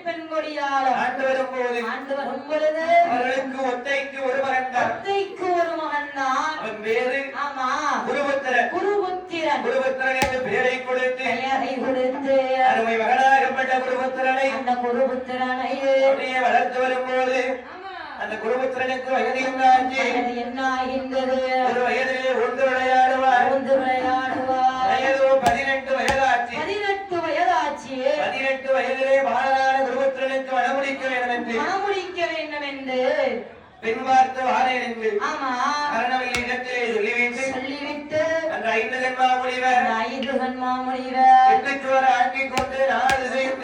பெண்கொடியால் ஆண்டு வரும் பொழுது அவர்களுக்கு ஒத்தைக்கு ஒரு மகன் தான். அவன் வேறு குருபுத்திரன் என்று பெயரை கொடுத்து அருமை மகனாகப்பட்ட குருபுத்திரனை அப்படியே வளர்த்து வரும்போது அந்த குருபுத்திரனுக்கு வயது என்னாகின்றது? ஒரு வயதிலே உண்டு விளையாடுவார். வயதோ 18 வயதாச்சு. 18 வயதிலே பாலனான குருபுத்திரனுக்கு மணமுடிக்க வேண்டும் என்று பெண் பார்த்து வாரேன் என்று மரணவில்லை இடத்திலே சொல்லிவிட்டு அந்த 5 கண்மா முனிவர் சுவர் ஆக்கிக் கொண்டு 4 திசையும்